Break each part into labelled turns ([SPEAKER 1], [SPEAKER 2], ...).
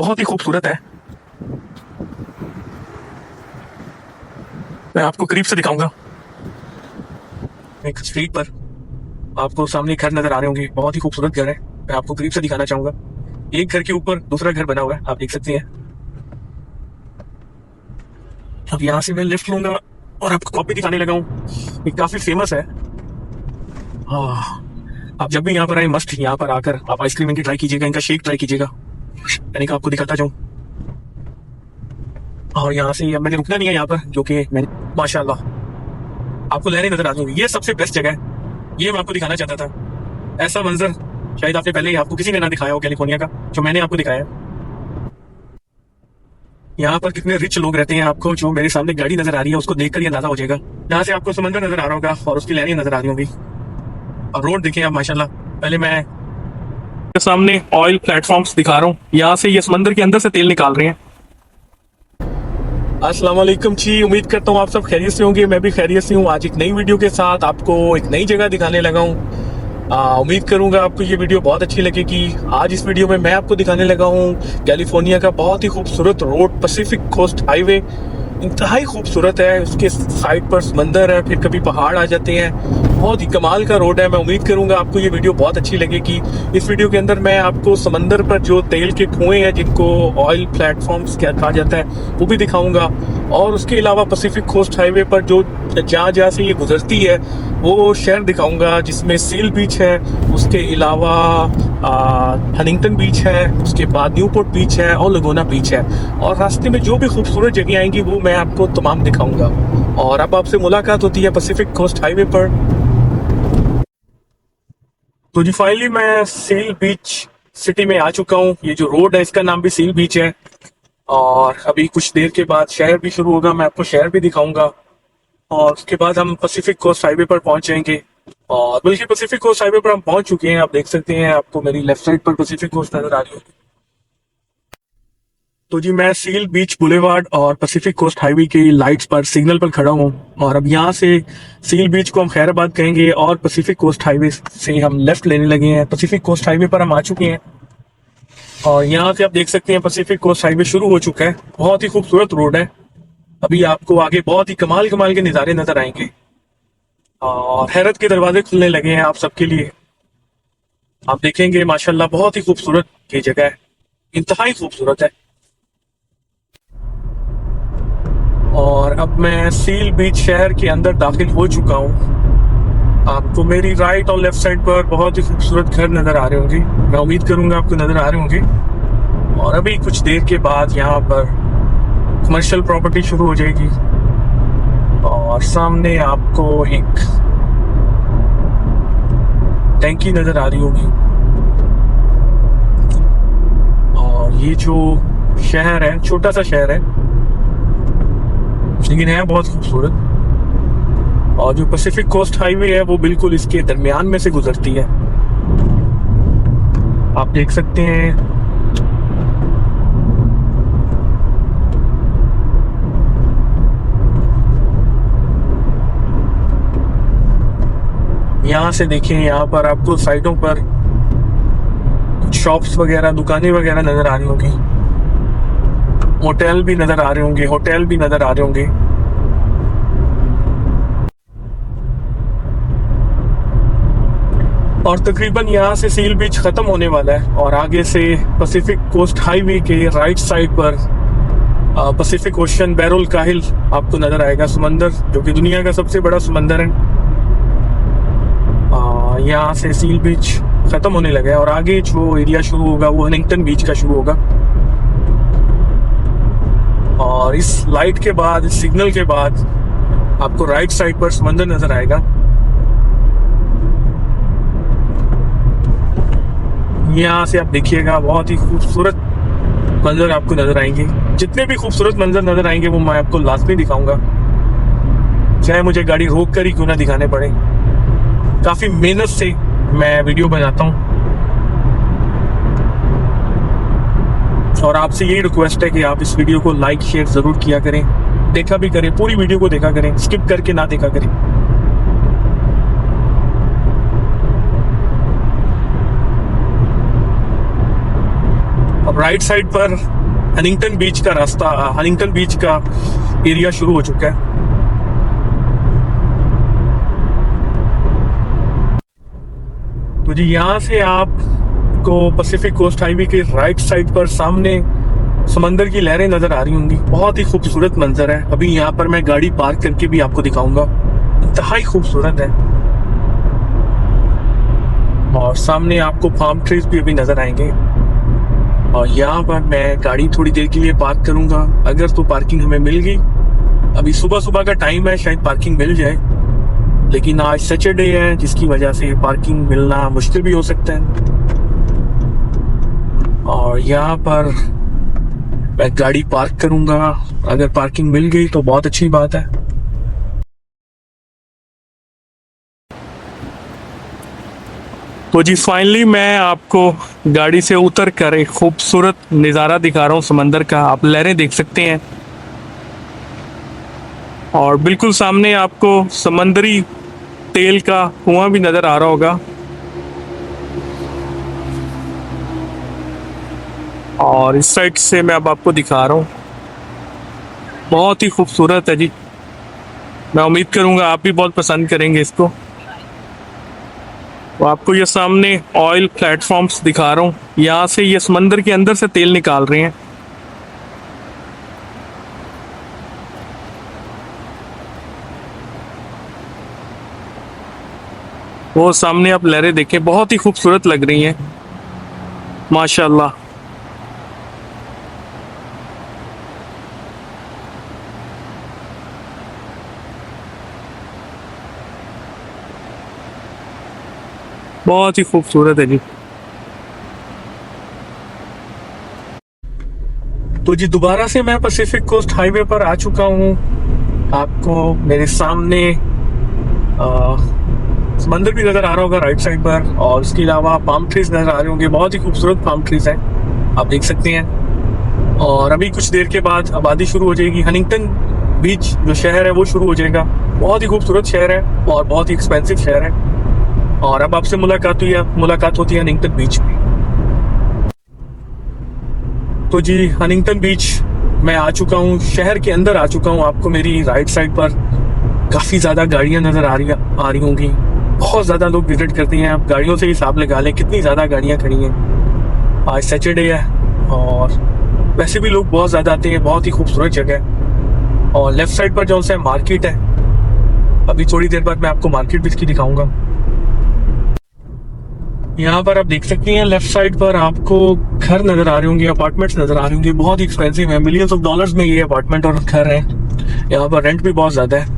[SPEAKER 1] बहुत ही खूबसूरत है। मैं आपको करीब से दिखाऊंगा। एक स्ट्रीट पर आपको सामने घर नजर आ रहे होंगे, बहुत ही खूबसूरत घर है। मैं आपको करीब से दिखाना चाहूंगा। एक घर के ऊपर दूसरा घर बना हुआ है, आप देख सकते हैं। अब यहाँ से मैं लिफ्ट लूंगा और आपको कॉपी दिखाने लगा हूँ। ये काफी फेमस है। हाँ, आप जब भी यहाँ पर आए मस्ट यहाँ पर आकर आप आइसक्रीम इनकी ट्राई कीजिएगा, इनका शेक ट्राई कीजिएगा। मैंने कहा आपको दिखाता जाऊँ। और यहाँ से अब मैंने रुकना नहीं है यहाँ पर, जो कि मैंने माशाल्लाह आपको लहरें नजर आ जाएंगी। ये सबसे बेस्ट जगह है, ये मैं आपको दिखाना चाहता था। ऐसा मंजर शायद आपने पहले आपको किसी ने ना दिखाया हो कैलिफोर्निया का, जो मैंने आपको दिखाया है। यहाँ पर कितने रिच लोग रहते हैं, आपको जो मेरे सामने गाड़ी नजर आ रही है उसको देखकर ये अंदाजा हो जाएगा। यहाँ से आपको समंदर नजर आ रहा होगा और उसकी लहरें नजर आ रही होंगी। और रोड देखें आप माशाल्लाह। पहले मैं सामने ऑयल प्लेटफॉर्म्स दिखा रहा हूँ, यहाँ से ये समंदर के अंदर से तेल निकाल रहे हैं। अस्सलाम वालेकुम जी, उम्मीद करता हूँ आप सब खैरियत से होंगे। मैं भी खैरियत से हूँ। आज एक नई वीडियो के साथ आपको एक नई जगह दिखाने लगा हूँ। उम्मीद करूंगा आपको ये वीडियो बहुत अच्छी लगेगी। आज इस वीडियो में मैं आपको दिखाने लगा हूँ कैलिफोर्निया का बहुत ही खूबसूरत रोड, पैसिफिक कोस्ट हाईवे। इंतहाई खूबसूरत है, उसके साइड पर समंदर है, फिर कभी पहाड़ आ जाते हैं। बहुत ही कमाल का रोड है। मैं उम्मीद करूंगा आपको ये वीडियो बहुत अच्छी लगेगी। इस वीडियो के अंदर मैं आपको समंदर पर जो तेल के कुएं हैं, जिनको ऑयल प्लेटफॉर्म्स क्या कहा जाता है, वो भी दिखाऊंगा। और उसके अलावा पैसिफिक कोस्ट हाईवे पर जो जहाँ जहाँ से ये गुजरती है वो शहर दिखाऊंगा, जिसमें सील बीच है, उसके अलावा हनिंगटन बीच है, उसके बाद न्यूपोर्ट बीच है और लगोना बीच है। और रास्ते में जो भी खूबसूरत जगह आएंगी वो मैं आपको तमाम दिखाऊंगा। और अब आपसे मुलाकात होती है पैसिफिक कोस्ट हाईवे पर। तो जी फाइनली मैं सील बीच सिटी में आ चुका हूँ। ये जो रोड है इसका नाम भी सील बीच है। और अभी कुछ देर के बाद शहर भी शुरू होगा, मैं आपको शहर भी दिखाऊंगा। और उसके बाद हम पैसिफिक कोस्ट हाईवे पर पहुंच जाएंगे। और बल्कि पैसिफिक कोस्ट हाईवे पर हम पहुंच चुके हैं, आप देख सकते हैं। आपको मेरी लेफ्ट साइड पर पैसिफिक कोस्ट नजर आ रही है। तो जी मैं सील बीच बुलेवार्ड और पैसिफिक कोस्ट हाईवे की लाइट्स पर सिग्नल पर खड़ा हूँ। और अब यहाँ से सील बीच को हम खैराबाद कहेंगे और पैसिफिक कोस्ट हाईवे से हम लेफ्ट लेने लगे हैं। पैसिफिक कोस्ट हाईवे पर हम आ चुके हैं। और यहाँ से आप देख सकते हैं पैसिफिक कोस्ट हाईवे शुरू हो चुका है। बहुत ही खूबसूरत रोड है। अभी आपको आगे बहुत ही कमाल कमाल के नज़ारे नजर आएंगे और हैरत के दरवाजे खुलने लगे हैं आप सबके लिए। आप देखेंगे माशाल्लाह बहुत ही खूबसूरत ये जगह है, इंतहाई खूबसूरत है। और अब मैं सील बीच शहर के अंदर दाखिल हो चुका हूँ। आपको मेरी राइट और लेफ्ट साइड पर बहुत ही खूबसूरत घर नजर आ रहे होंगे। मैं उम्मीद करूंगा आपको नजर आ रहे होंगे। और अभी कुछ देर के बाद यहाँ पर कमर्शियल प्रॉपर्टी शुरू हो जाएगी। और सामने आपको एक टैंकी नजर आ रही होगी। और ये जो शहर है, छोटा सा शहर है लेकिन है बहुत खूबसूरत। और जो पैसिफिक कोस्ट हाईवे है वो बिल्कुल इसके दरमियान में से गुजरती है, आप देख सकते हैं। यहाँ से देखें, यहाँ पर आपको साइडों पर कुछ शॉप्स वगैरह, दुकानें वगैरह नजर आ रही होंगी। होटल भी नजर आ रहे होंगे, होटल भी नजर आ रहे होंगे। और तकरीबन यहाँ से सील बीच खत्म होने वाला है। और आगे से पैसिफिक कोस्ट हाईवे के राइट साइड पर पैसिफिक ओशन बैरुल काहिल आपको नजर आएगा, समंदर जो कि दुनिया का सबसे बड़ा समंदर है। यहाँ से सील बीच खत्म होने लगा है और आगे जो एरिया शुरू होगा वो हनिंगटन बीच का शुरू होगा। और इस लाइट के बाद, इस सिग्नल के बाद आपको राइट साइड पर समंदर नजर आएगा। यहाँ से आप देखिएगा बहुत ही खूबसूरत मंजर आपको नजर आएंगे। जितने भी खूबसूरत मंजर नजर आएंगे वो मैं आपको लाजमी दिखाऊंगा, चाहे मुझे गाड़ी रोक कर ही क्यों ना दिखाने पड़े। काफी मेहनत से मैं वीडियो बनाता हूँ और आपसे यही रिक्वेस्ट है कि आप इस वीडियो को लाइक शेयर जरूर किया करें, देखा भी करें, पूरी वीडियो को देखा करें, स्किप करके ना देखा करें। अब राइट साइड पर हनिंगटन बीच का रास्ता, हनिंगटन बीच का एरिया शुरू हो चुका है। तो जी यहाँ से आपको पैसिफिक कोस्ट हाईवे के राइट साइड पर सामने समंदर की लहरें नजर आ रही होंगी। बहुत ही खूबसूरत मंजर है। अभी यहाँ पर मैं गाड़ी पार्क करके भी आपको दिखाऊंगा, इंतहाई खूबसूरत है। और सामने आपको पाम ट्रीज भी अभी नजर आएंगे। और यहाँ पर मैं गाड़ी थोड़ी देर के लिए पार्क करूंगा, अगर तो पार्किंग हमें मिल गई। अभी सुबह सुबह का टाइम है, शायद पार्किंग मिल जाए, लेकिन आज सैटरडे है जिसकी वजह से पार्किंग मिलना मुश्किल भी हो सकता है। और यहाँ पर मैं गाड़ी पार्क करूंगा, अगर पार्किंग मिल गई तो बहुत अच्छी बात है। तो जी फाइनली मैं आपको गाड़ी से उतर कर एक खूबसूरत नज़ारा दिखा रहा हूँ समंदर का। आप लहरें देख सकते हैं और बिल्कुल सामने आपको समंदरी तेल का कुआं भी नज़र आ रहा होगा। और इस साइड से मैं अब आपको दिखा रहा हूँ, बहुत ही खूबसूरत है जी। मैं उम्मीद करूँगा आप भी बहुत पसंद करेंगे इसको। तो आपको ये सामने ऑयल प्लेटफॉर्म्स दिखा रहा हूँ, यहाँ से ये समंदर के अंदर से तेल निकाल रहे हैं। वो सामने आप लहरें देखें, बहुत ही खूबसूरत लग रही हैं माशाल्लाह। बहुत ही खूबसूरत है जी। तो जी दोबारा से मैं पैसिफिक कोस्ट हाईवे पर आ चुका हूँ। आपको मेरे सामने समंदर भी नजर आ रहा होगा राइट साइड पर, और इसके अलावा पाम ट्रीज नजर आ रहे होंगे। बहुत ही खूबसूरत पाम ट्रीज हैं, आप देख सकते हैं। और अभी कुछ देर के बाद आबादी शुरू हो जाएगी। हनिंगटन बीच जो शहर है वो शुरू हो जाएगा। बहुत ही खूबसूरत शहर है और बहुत ही एक्सपेंसिव शहर है। और अब आपसे मुलाकात होती है हनिंगटन बीच में। तो जी हनिंगटन बीच मैं आ चुका हूँ, शहर के अंदर आ चुका हूँ। आपको मेरी राइट साइड पर काफ़ी ज़्यादा गाड़ियाँ नज़र आ रही होंगी। बहुत ज़्यादा लोग विजिट करते हैं। आप गाड़ियों से हिसाब लगा लें कितनी ज़्यादा गाड़ियाँ खड़ी हैं। आज सैटरडे है और वैसे भी लोग बहुत ज़्यादा आते हैं। बहुत ही खूबसूरत जगह है। और लेफ़्ट साइड पर जो है मार्केट है। अभी थोड़ी देर बाद मैं आपको मार्केट भी इसकी दिखाऊँगा। यहाँ पर आप देख सकते हैं लेफ्ट साइड पर आपको घर नजर आ रहे होंगे, अपार्टमेंट्स नजर आ रहे होंगे। बहुत ही एक्सपेंसिव है, मिलियंस ऑफ डॉलर्स में ये अपार्टमेंट और घर है। यहाँ पर रेंट भी बहुत ज्यादा है।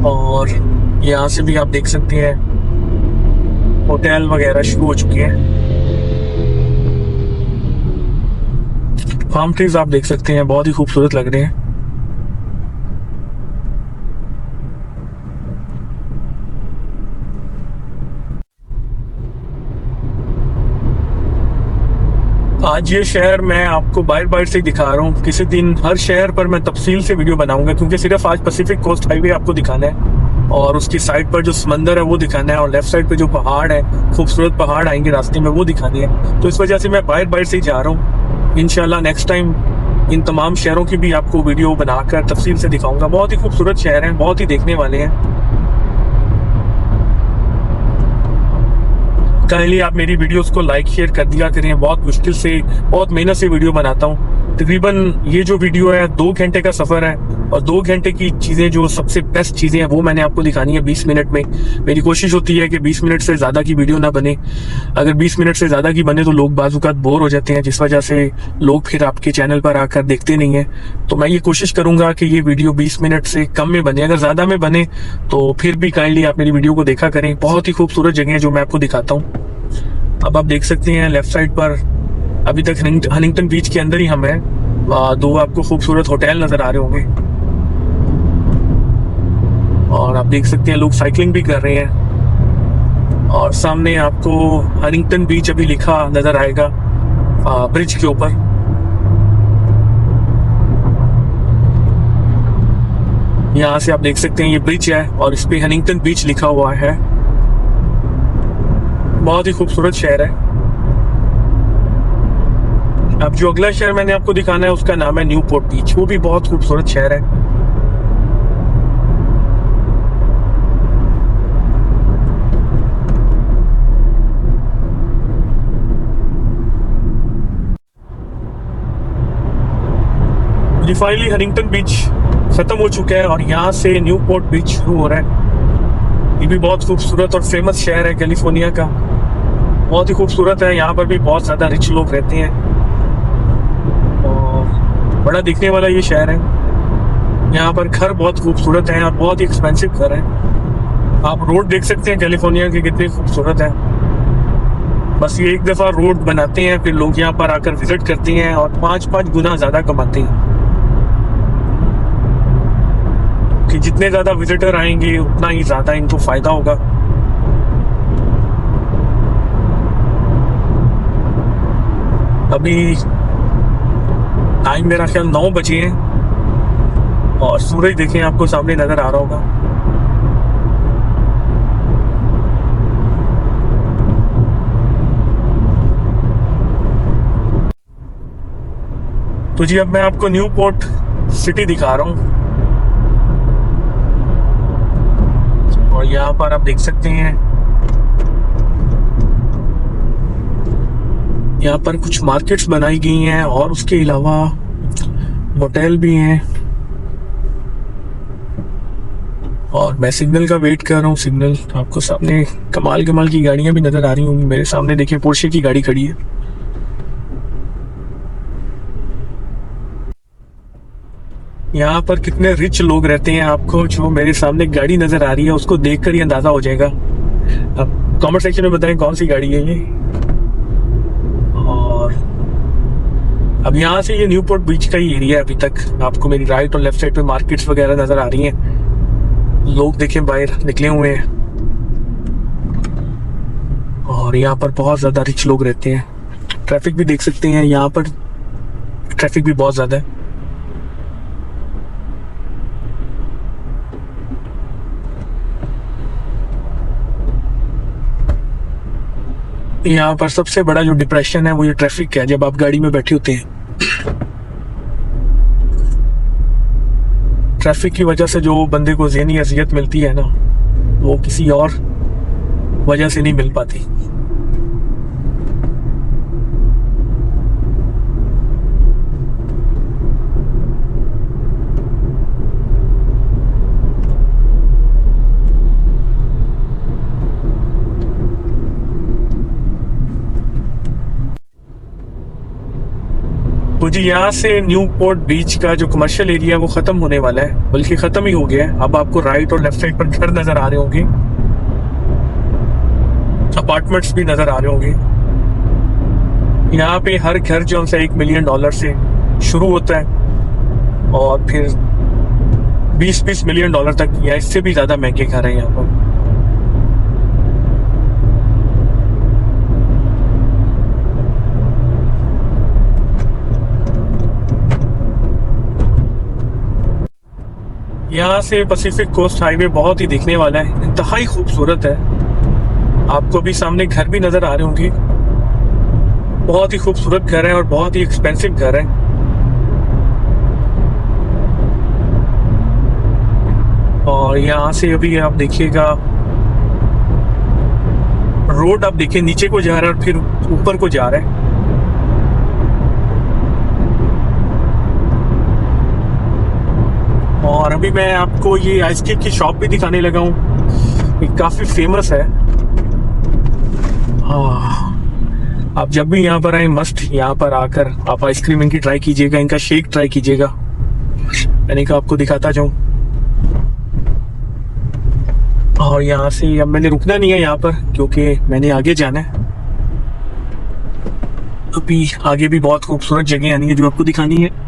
[SPEAKER 1] और यहाँ से भी आप देख सकते हैं होटल वगैरह शुरू हो चुके हैं। पाम ट्रीज आप देख सकते हैं, बहुत ही खूबसूरत लग रहे हैं। आज ये शहर मैं आपको बाहर से दिखा रहा हूँ। किसी दिन हर शहर पर मैं तफसील से वीडियो बनाऊंगा, क्योंकि सिर्फ आज पैसिफिक कोस्ट हाईवे आपको दिखाना है और उसकी साइड पर जो समंदर है वो दिखाना है, और लेफ्ट साइड पे जो पहाड़ है, खूबसूरत पहाड़ आएंगे रास्ते में, वो दिखाने हैं। तो इस वजह से मैं बाहर से ही जा रहा हूँ। इंशाल्लाह नेक्स्ट टाइम इन तमाम शहरों की भी आपको वीडियो बनाकर तफसील से दिखाऊंगा। बहुत ही खूबसूरत शहर हैं, बहुत ही देखने वाले हैं। काइंडली आप मेरी वीडियोस को लाइक शेयर कर दिया करें। बहुत मुश्किल से, बहुत मेहनत से वीडियो बनाता हूँ। तकरीबन ये जो वीडियो है 2 घंटे का सफ़र है, और 2 घंटे की चीज़ें जो सबसे बेस्ट चीज़ें हैं वो मैंने आपको दिखानी है 20 मिनट में। मेरी कोशिश होती है कि 20 मिनट से ज़्यादा की वीडियो ना बने। अगर 20 मिनट से ज़्यादा की बने तो लोग बाज़-औक़ात बोर हो जाते हैं, जिस वजह से लोग फिर आपके चैनल पर आकर देखते नहीं हैं। तो मैं ये कोशिश करूँगा कि ये वीडियो 20 मिनट से कम में बने। अगर ज़्यादा में बने तो फिर भी काइंडली आप मेरी वीडियो को देखा करें। बहुत ही खूबसूरत जगह है जो मैं आपको दिखाता हूँ। अब आप देख सकते हैं लेफ्ट साइड पर अभी तक हनिंगटन बीच के अंदर ही हम हैं। 2 आपको खूबसूरत होटल नजर आ रहे होंगे, और आप देख सकते हैं लोग साइकिलिंग भी कर रहे हैं। और सामने आपको हनिंगटन बीच अभी लिखा नजर आएगा ब्रिज के ऊपर। यहाँ से आप देख सकते हैं ये ब्रिज है और इस पे हनिंगटन बीच लिखा हुआ है। बहुत ही खूबसूरत शहर है। अब जो अगला शहर मैंने आपको दिखाना है उसका नाम है न्यूपोर्ट बीच। वो भी बहुत खूबसूरत शहर है। फाइनली हनिंगटन बीच खत्म हो चुका है और यहाँ से न्यूपोर्ट बीच शुरू हो रहा है। ये भी बहुत खूबसूरत और फेमस शहर है कैलिफोर्निया का। बहुत ही खूबसूरत है। यहाँ पर भी बहुत ज्यादा रिच लोग रहते हैं और बड़ा दिखने वाला ये शहर है। यहाँ पर घर बहुत खूबसूरत हैं और बहुत ही एक्सपेंसिव घर हैं। आप रोड देख सकते हैं कैलिफोर्निया के कितने खूबसूरत है। बस ये एक दफा रोड बनाते हैं फिर लोग यहाँ पर आकर विजिट करते हैं और 5-5 गुना ज्यादा कमाते हैं कि जितने ज्यादा विजिटर आएंगे उतना ही ज्यादा इनको फायदा होगा। अभी टाइम मेरा ख्याल 9 बजे हैं और सूरज देखें आपको सामने नजर आ रहा होगा। तो जी अब मैं आपको न्यूपोर्ट सिटी दिखा रहा हूँ और यहाँ पर आप देख सकते हैं यहाँ पर कुछ मार्केट्स बनाई गई हैं और उसके अलावा होटल भी हैं। और मैं सिग्नल का वेट कर रहा हूँ। सिग्नल आपको सामने कमाल कमाल की गाड़ियां भी नजर आ रही होंगी। मेरे सामने देखिए पोर्शे की गाड़ी खड़ी है। यहाँ पर कितने रिच लोग रहते हैं आपको जो मेरे सामने गाड़ी नजर आ रही है उसको देखकर ही अंदाजा हो जाएगा। अब कमेंट सेक्शन में बताएं कौन सी गाड़ी है ये। और अब यहाँ से ये न्यूपोर्ट बीच का ही एरिया है। अभी तक आपको मेरी राइट और लेफ्ट साइड पे मार्केट्स वगैरह नजर आ रही हैं। लोग देखें बाहर निकले हुए हैं और यहाँ पर बहुत ज्यादा रिच लोग रहते हैं। ट्रैफिक भी देख सकते हैं। यहाँ पर ट्रैफिक भी बहुत ज्यादा है। यहाँ पर सबसे बड़ा जो डिप्रेशन है वो ये ट्रैफिक है जब आप गाड़ी में बैठे होते हैं। ट्रैफिक की वजह से जो बंदे को ज़हनी अजियत मिलती है ना वो किसी और वजह से नहीं मिल पाती। तो जी यहाँ से न्यूपोर्ट बीच का जो कमर्शियल एरिया है वो खत्म होने वाला है, बल्कि खत्म ही हो गया है। अब आपको राइट और लेफ्ट साइड पर घर नजर आ रहे होंगे, अपार्टमेंट्स भी नजर आ रहे होंगे। यहाँ पे हर घर जो है $1 मिलियन से शुरू होता है और फिर 20-20 मिलियन डॉलर तक या इससे भी ज्यादा महंगे घर हैं यहाँ पर। यहाँ से पैसिफिक कोस्ट हाईवे बहुत ही दिखने वाला है, इंतहाई खूबसूरत है। आपको भी सामने घर भी नजर आ रहे होंगे। बहुत ही खूबसूरत घर है और बहुत ही एक्सपेंसिव घर है। और यहाँ से अभी आप देखिएगा रोड, आप देखिए नीचे को जा रहा है और फिर ऊपर को जा रहा है। और अभी मैं आपको ये आइसक्रीम की शॉप भी दिखाने लगा हूँ। ये काफी फेमस है। आप जब भी यहाँ पर आए मस्ट यहाँ पर आकर आप आइसक्रीम इनकी ट्राई कीजिएगा, इनका शेक ट्राई कीजिएगा। मैंने कहा आपको दिखाता जाऊं। और यहाँ से अब मैंने रुकना नहीं है यहाँ पर क्योंकि मैंने आगे जाना है। अभी आगे भी बहुत खूबसूरत जगह आनी है जो आपको दिखानी है।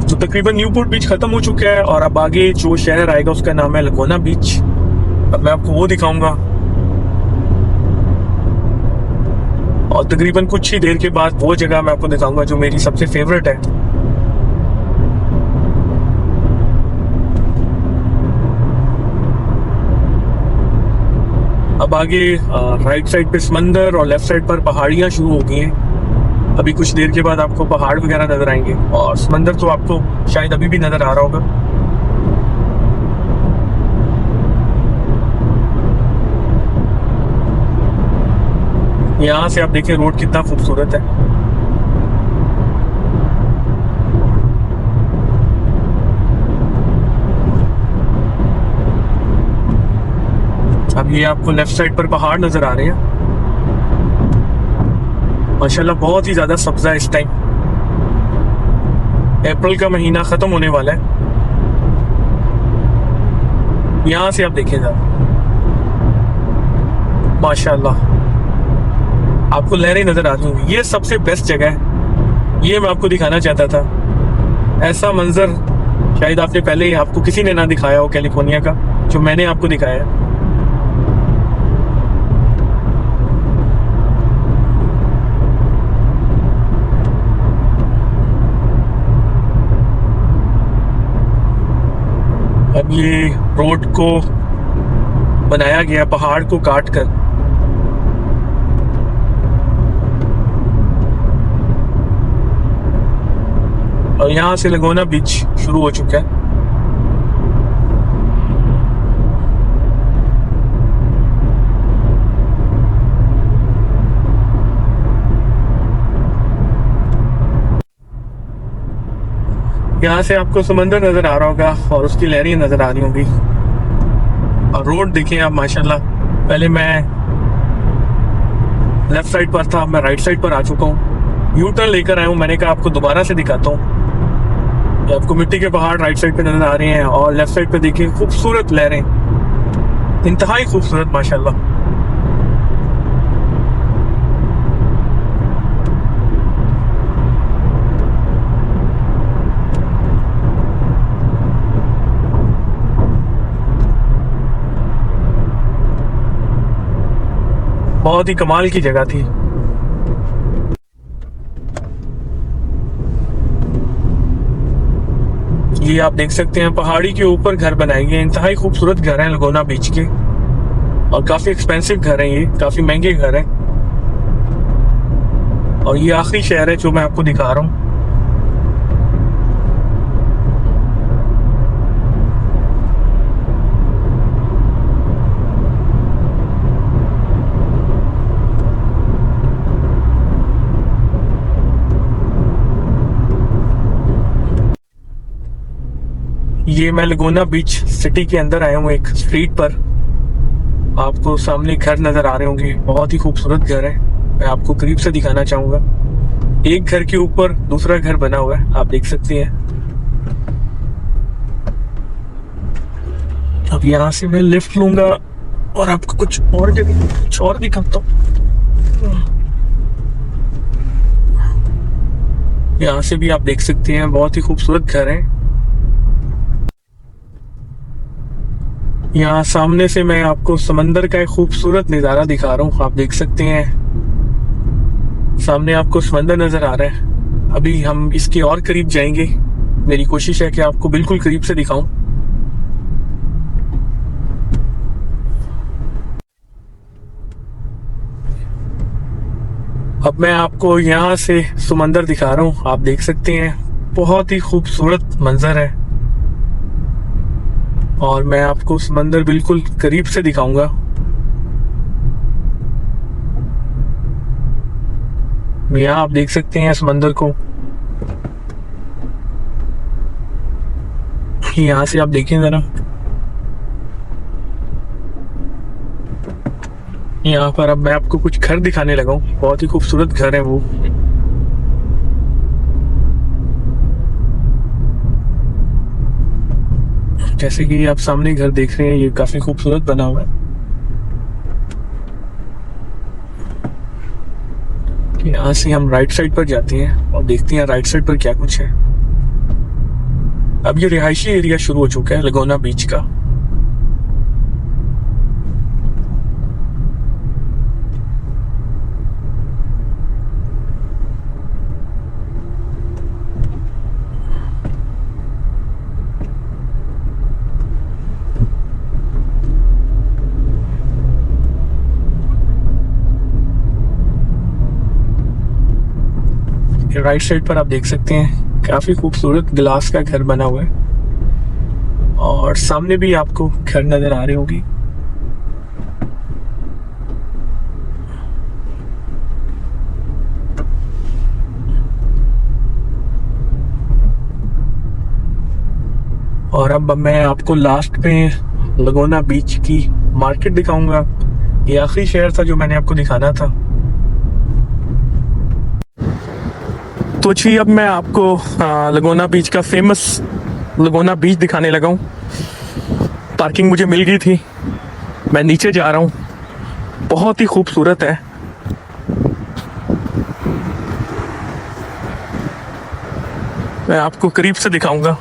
[SPEAKER 1] तो तकरीबन न्यूपोर्ट बीच खत्म हो चुका है और अब आगे जो शहर आएगा उसका नाम है लगोना बीच। अब मैं आपको वो दिखाऊंगा। और तकरीबन कुछ ही देर के बाद वो जगह मैं आपको दिखाऊंगा जो मेरी सबसे फेवरेट है। अब आगे राइट साइड पे समंदर और लेफ्ट साइड पर पहाड़ियाँ शुरू हो गई हैं। अभी कुछ देर के बाद आपको पहाड़ वगैरह नजर आएंगे और समंदर तो आपको शायद अभी भी नजर आ रहा होगा। यहाँ से आप देखिए रोड कितना खूबसूरत है। अब ये आपको लेफ्ट साइड पर पहाड़ नजर आ रहे हैं। माशाल्लाह बहुत ही ज्यादा सब्जा है इस टाइम। अप्रैल का महीना खत्म होने वाला है। यहां से आप देखिएगा माशाल्लाह आपको लहरें नजर आ रही होंगी। ये सबसे बेस्ट जगह है, ये मैं आपको दिखाना चाहता था। ऐसा मंजर शायद आपने पहले ही आपको किसी ने ना दिखाया हो कैलिफोर्निया का, जो मैंने आपको दिखाया है। अब ये रोड को बनाया गया पहाड़ को काट कर। और यहाँ से लगोना बीच शुरू हो चुका है। यहाँ से आपको समंदर नजर आ रहा होगा और उसकी लहरें नजर आ रही होंगी। और रोड देखिए आप माशाल्लाह। पहले मैं लेफ्ट साइड पर था, मैं राइट साइड पर आ चुका हूँ। यू टर्न लेकर आया हूँ। मैंने कहा आपको दोबारा से दिखाता हूँ। आपको मिट्टी के पहाड़ राइट साइड पे नजर आ रहे हैं और लेफ्ट साइड पे देखिए खूबसूरत लहरें, इंतहाई खूबसूरत माशाल्लाह। बहुत ही कमाल की जगह थी। ये आप देख सकते हैं पहाड़ी के ऊपर घर बनाए गए, इंतहाई खूबसूरत घर हैं लगोना बीच के। और काफी एक्सपेंसिव घर हैं, ये काफी महंगे घर हैं। और ये आखिरी शहर है जो मैं आपको दिखा रहा हूँ। ये मैं लगोना बीच सिटी के अंदर आया हूँ, एक स्ट्रीट पर। आपको सामने घर नजर आ रहे होंगे, बहुत ही खूबसूरत घर है। मैं आपको करीब से दिखाना चाहूंगा। एक घर के ऊपर दूसरा घर बना हुआ है, आप देख सकते हैं। अब यहाँ से मैं लिफ्ट लूंगा और आपको कुछ और जगह कुछ और दिखाता हूँ। यहाँ से भी आप देख सकते हैं बहुत ही खूबसूरत घर है। यहाँ सामने से मैं आपको समंदर का एक खूबसूरत नज़ारा दिखा रहा हूँ, आप देख सकते हैं। सामने आपको समंदर नजर आ रहा है। अभी हम इसके और करीब जाएंगे। मेरी कोशिश है कि आपको बिल्कुल करीब से दिखाऊं। अब मैं आपको यहाँ से समंदर दिखा रहा हूँ, आप देख सकते हैं। बहुत ही खूबसूरत मंजर है और मैं आपको समंदर बिल्कुल करीब से दिखाऊंगा। यहाँ आप देख सकते हैं समंदर को। यहाँ से आप देखें जरा, यहाँ पर अब मैं आपको कुछ घर दिखाने लगा हूँ। बहुत ही खूबसूरत घर है वो। जैसे कि आप सामने घर देख रहे हैं, ये काफी खूबसूरत बना हुआ है। यहाँ से हम राइट साइड पर जाते हैं और देखते हैं राइट साइड पर क्या कुछ है। अब ये रिहायशी एरिया शुरू हो चुका है लगोना बीच का। राइट साइड पर आप देख सकते हैं काफ़ी खूबसूरत ग्लास का घर बना हुआ है और सामने भी आपको घर नज़र आ रही होगी। और अब मैं आपको लास्ट में लगोना बीच की मार्केट दिखाऊंगा। ये आखिरी शहर था जो मैंने आपको दिखाना था। तो जी अब मैं आपको लगोना बीच का फेमस लगोना बीच दिखाने लगा हूँ। पार्किंग मुझे मिल गई थी, मैं नीचे जा रहा हूँ। बहुत ही खूबसूरत है। मैं आपको करीब से दिखाऊंगा।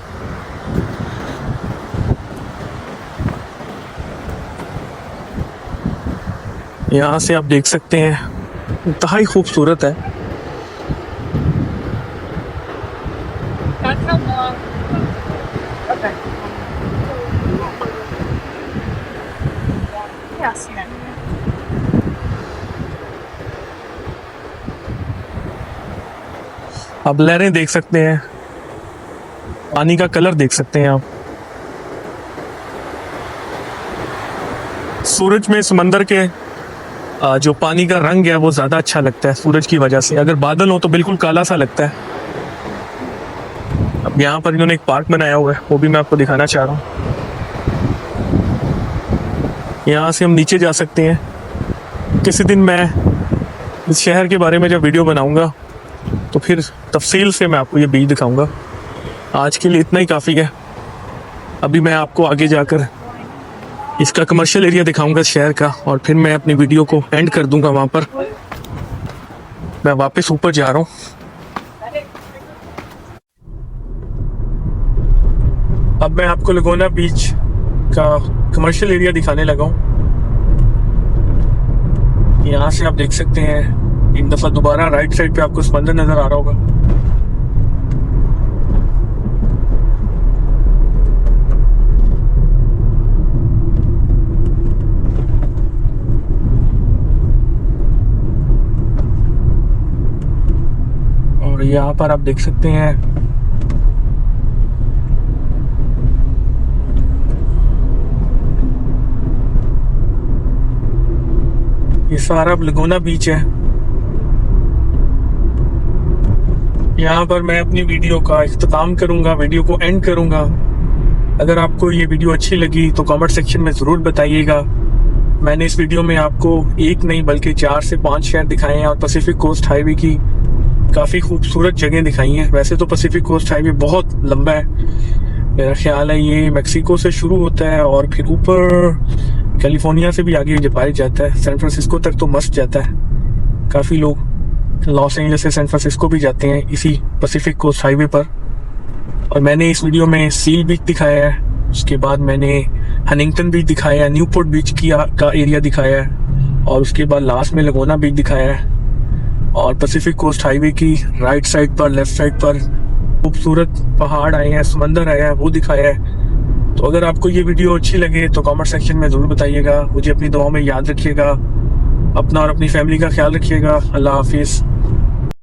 [SPEAKER 1] यहाँ से आप देख सकते हैं इंतहाई खूबसूरत है। आप लहरें देख सकते हैं, पानी का कलर देख सकते हैं आप। सूरज में समंदर के जो पानी का रंग है वो ज़्यादा अच्छा लगता है सूरज की वजह से। अगर बादल हो तो बिल्कुल काला सा लगता है। अब यहाँ पर इन्होंने एक पार्क बनाया हुआ है, वो भी मैं आपको दिखाना चाह रहा हूँ। यहाँ से हम नीचे जा सकते हैं। किसी दिन मैं इस शहर के बारे में जब वीडियो बनाऊंगा तो फिर तफसील से मैं आपको ये बीच दिखाऊंगा। आज के लिए इतना ही काफ़ी है। अभी मैं आपको आगे जाकर इसका कमर्शियल एरिया दिखाऊंगा शहर का, और फिर मैं अपनी वीडियो को एंड कर दूंगा वहाँ पर। मैं वापस ऊपर जा रहा हूँ। अब मैं आपको लगोना बीच का कमर्शियल एरिया दिखाने लगा हूँ। यहाँ से आप देख सकते हैं एक दफ़ा दोबारा राइट साइड पे आपको समंदर नज़र आ रहा होगा। और यहाँ पर आप देख सकते हैं ये सारा लगोना बीच है। यहाँ पर मैं अपनी वीडियो का इख्तिताम करूँगा, वीडियो को एंड करूँगा। अगर आपको ये वीडियो अच्छी लगी तो कमेंट सेक्शन में ज़रूर बताइएगा। मैंने इस वीडियो में आपको एक नहीं बल्कि 4 से 5 शहर दिखाए हैं और पैसिफिक कोस्ट हाईवे की काफ़ी खूबसूरत जगह दिखाई हैं। वैसे तो पैसिफिक कोस्ट हाईवे बहुत लंबा है, मेरा ख्याल है ये मैक्सिको से शुरू होता है और फिर ऊपर कैलिफोर्निया से भी आगे जापाई जाता है, सैन फ्रांसिस्को तक तो मस्त जाता है। काफ़ी लोग लॉस एंजल्स से सैन फ्रांसिस्को भी जाते हैं इसी पैसिफिक कोस्ट हाईवे पर। और मैंने इस वीडियो में सील बीच दिखाया है, उसके बाद मैंने हनिंगटन बीच दिखाया है, न्यूपोर्ट बीच का एरिया दिखाया है, और उसके बाद लास्ट में लगोना बीच दिखाया है। और पैसिफिक कोस्ट हाईवे की राइट साइड पर, लेफ्ट साइड पर खूबसूरत पहाड़ आए हैं, समंदर आया है, वो दिखाया है। तो अगर आपको ये वीडियो अच्छी लगे तो कमेंट सेक्शन में ज़रूर बताइएगा। मुझे अपनी दुआओं में याद रखिएगा। अपना और अपनी फैमिली का ख्याल रखिएगा। अल्लाह हाफिज़।